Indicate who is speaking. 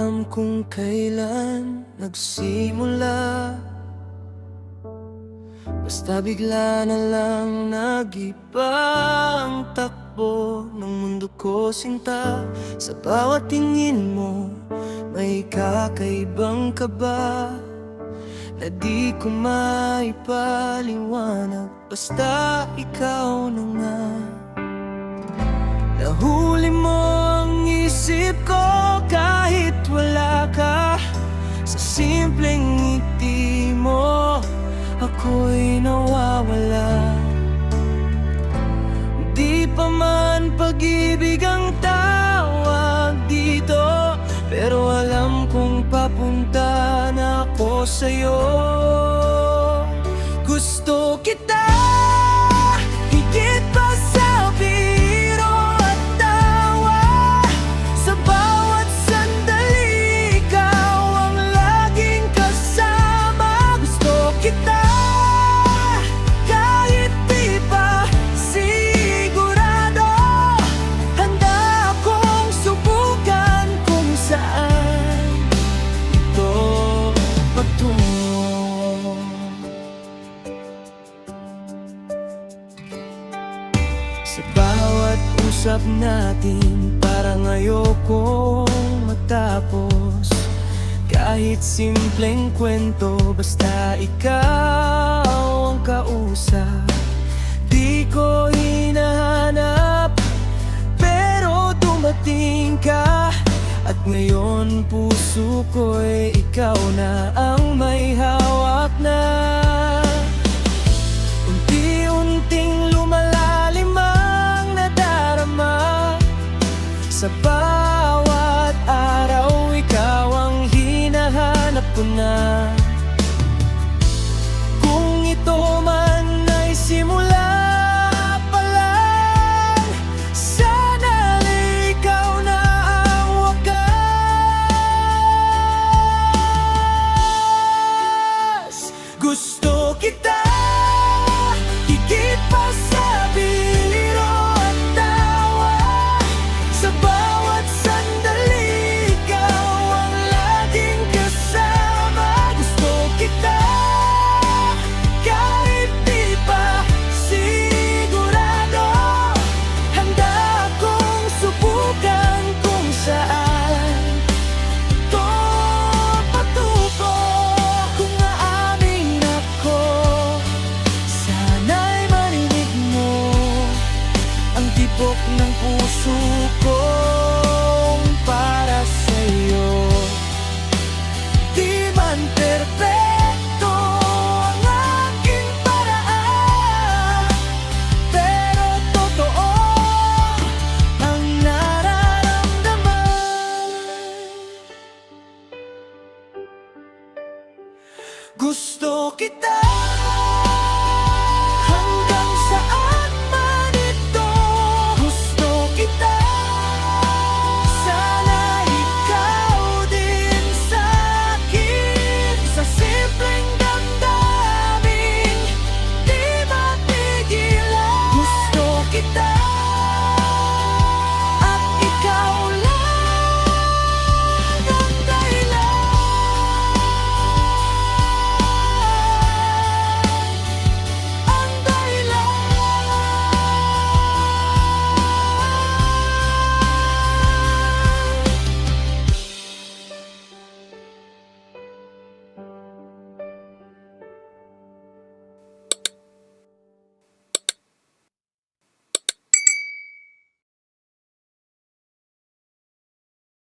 Speaker 1: alam kung kailan nagsimula, basta bigla na lang nag-iba ang takbo ng mundo ko, sinta. Sa bawat tingin mo, may kakaibang kaba na di ko maipaliwanag. Basta ikaw na nga. Nahuli mo ang isip ko kahit wala ka. Sa simpleng ngiti mo, ako'y nawawala. Di pa man pag-ibig ang tawag dito, pero alam kong papunta na ako sa'yo. Gusto kita higit pa sa biro at tawa. Sa bawat sandali, ikaw ang laging kasama. Gusto kita kahit di pa sigurado. Handa akong subukan kung saan ito patungo. Sa bawat usap natin, parang ayokong matapos. Kahit simpleng kwento, basta ikaw ang kausap. Di ko hinahanap, pero dumating ka. At ngayon puso ko'y ikaw na ang may hawak na. Unti-unting lumalalim ang nadarama. Sa bawat araw, ikaw ang hinahanap ko na. Kung ito man ay simula pa lang, sana ikaw na ang wakas. Gusto kita higit pa sa biro at tawa. Sa bawat sandali, ikaw ang laging kasama. Gusto kita kahit di pa sigurado. Handa akong subukan kung saan ito patungo. Kung aamin ako, sana'y marinig mo ang tibok ng puso kong para sa'yo. Di man perpekto ang aking paraan, pero totoo ang nararamdaman. Gusto kita